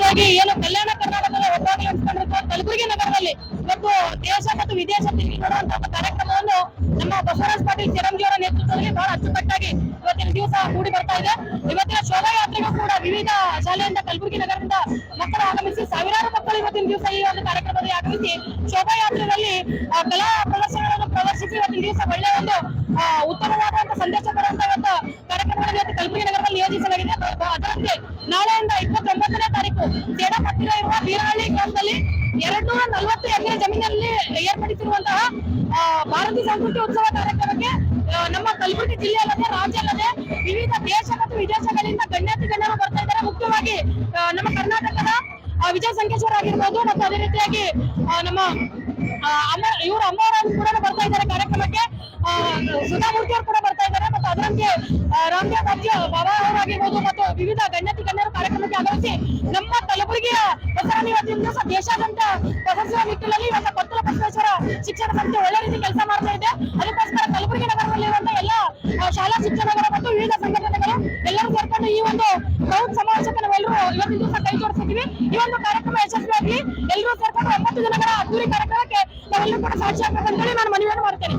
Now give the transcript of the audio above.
ಮುಖ್ಯವಾಗಿ ಏನು ಕಲ್ಯಾಣ ಕರ್ನಾಟಕದ ಒಬ್ಬಾಗಿ ಅನ್ಸ್ಕೊಂಡಿರುವ ಕಲಬುರಗಿ ನಗರದಲ್ಲಿ ಇವತ್ತು ದೇಶ ಮತ್ತು ವಿದೇಶ ತಿರುಗಿ ನೋಡುವಂತಹ ಕಾರ್ಯಕ್ರಮವನ್ನು ನಮ್ಮ ಬಸವರಾಜ ಪಾಟೀಲ್ ಚಿರಂಜಿ ಅವರ ನೇತೃತ್ವದಲ್ಲಿ ಬಹಳ ಅಚ್ಚುಕಟ್ಟಾಗಿ ಇವತ್ತಿನ ದಿವಸ ಕೂಡಿ ಬರ್ತಾ ಇದೆ. ಇವತ್ತಿನ ಶೋಭಾಯಾತ್ರೆಗೂ ಕೂಡ ವಿವಿಧ ಶಾಲೆಯಿಂದ ಕಲಬುರಗಿ ನಗರದಿಂದ ಮಕ್ಕಳು ಆಗಮಿಸಿ ಸಾವಿರಾರು ಮಕ್ಕಳು ಇವತ್ತಿನ ದಿವಸ ಈ ಒಂದು ಕಾರ್ಯಕ್ರಮದಲ್ಲಿ ಆಗಮಿಸಿ ಶೋಭಾಯಾತ್ರೆಯಲ್ಲಿ ಕಲಾ ಪ್ರದರ್ಶನಗಳನ್ನು ಪ್ರದರ್ಶಿಸಿ ಇವತ್ತಿನ ದಿವಸ ಒಳ್ಳೆಯ ಒಂದು ಉತ್ತಮವಾದಂತಹ ಸಂದೇಶ ಕೊಡುವಂತಹ ಒಂದು ಕಾರ್ಯಕ್ರಮವನ್ನು ಇವತ್ತು ಕಲಬುರಗಿ ನಗರದಲ್ಲಿ ನಿಯೋಜಿಸಲಾಗಿದೆ. ಅದರಂತೆ ನಾಳೆಯಿಂದ 29ನೇ ತಾರೀಕು ಸೇಡಂ ಹತ್ತಿರ ಇರುವ ಬೀರಹಳ್ಳಿ ಗ್ರಾಮದಲ್ಲಿ 240 ಎಕರೆ ಜಮೀನಲ್ಲಿ ಏರ್ಪಡಿಸಿರುವಂತಹ ಭಾರತೀಯ ಸಂಸ್ಕೃತಿ ಉತ್ಸವ ಕಾರ್ಯಕ್ರಮಕ್ಕೆ ನಮ್ಮ ಕಲಬುರಗಿ ಜಿಲ್ಲೆ ಅಲ್ಲದೆ ರಾಜ್ಯ ಅಲ್ಲದೆ ವಿವಿಧ ದೇಶ ಮತ್ತು ವಿದೇಶಗಳಿಂದ ಗಣ್ಯಾತಿ ಗಣ್ಯರು ಬರ್ತಾ ಇದ್ದಾರೆ. ಮುಖ್ಯವಾಗಿ ನಮ್ಮ ಕರ್ನಾಟಕದ ವಿಜಯ ಸಂಕೇಶ್ವರ ಆಗಿರ್ಬೋದು ಮತ್ತು ಅದೇ ರೀತಿಯಾಗಿ ನಮ್ಮ ಇವರು ಅಮ್ಮವರು ಕೂಡ ಬರ್ತಾ ಇದ್ದಾರೆ ಕಾರ್ಯಕ್ರಮಕ್ಕೆ. ಸುಧಾಮೂರ್ತಿ ಅವರು ಕೂಡ ಬರ್ತಾ ಇದ್ದಾರೆ ಮತ್ತು ಅದರಂತೆ ರಾಮದೇವ್ ಬಾಬಾ ಅವರಾಗಿರ್ಬೋದು ಮತ್ತು ವಿವಿಧ ಗಣ್ಯಾತಿ ಗಣ್ಯರು ಕಾರ್ಯಕ್ರಮಕ್ಕೆ ಆಗಮಿಸಿ ನಮ್ಮ ಕಲಬುರಗಿಯ ದಸರಾನಿ ಇವತ್ತಿನ ದಿವಸ ದೇಶಾದ್ಯಂತ ಪ್ರಶಸ್ತಿಯ ನಿಟ್ಟಿನಲ್ಲಿ ಇವತ್ತು ಕೊತ್ತಲ ಬಸವೇಶ್ವರ ಶಿಕ್ಷಣ ಸಂಸ್ಥೆ ಒಳ್ಳೆ ರೀತಿ ಕೆಲಸ ಮಾಡ್ತಾ ಇದೆ. ಅದಕ್ಕೋಸ್ಕರ ಕಲಬುರಗಿ ನಗರದಲ್ಲಿರುವಂತಹ ಎಲ್ಲ ಶಾಲಾ ಶಿಕ್ಷಣಗಳು ಮತ್ತು ವಿವಿಧ ಸಂಘಟನೆಗಳು ಎಲ್ಲರೂ ಸೇರ್ಕೊಂಡು ಈ ಒಂದು ಪ್ರೌಢ ಸಮಾವೇಶಕ್ಕೆ ನಾವೆಲ್ಲರೂ ಇವತ್ತಿನ ದಿವಸ ಕೈ ಜೋಡಿಸಿದ್ದೀವಿ. ಈ ಒಂದು ಕಾರ್ಯಕ್ರಮ ಯಶಸ್ವಿಯಾಗಲಿ ಎಲ್ಲರೂ ಸೇರ್ಕೊಂಡು 9 ದಿನಗಳ ಅದ್ದೂರಿ ಕಾರ್ಯಕ್ರಮಕ್ಕೆ ನಾವೆಲ್ಲರೂ ಕೂಡ ಸಾಕ್ಷಿ ಆಗಬೇಕಂತೇಳಿ ನಾನು ಮನವಿಯನ್ನು ಮಾಡ್ತೇನೆ.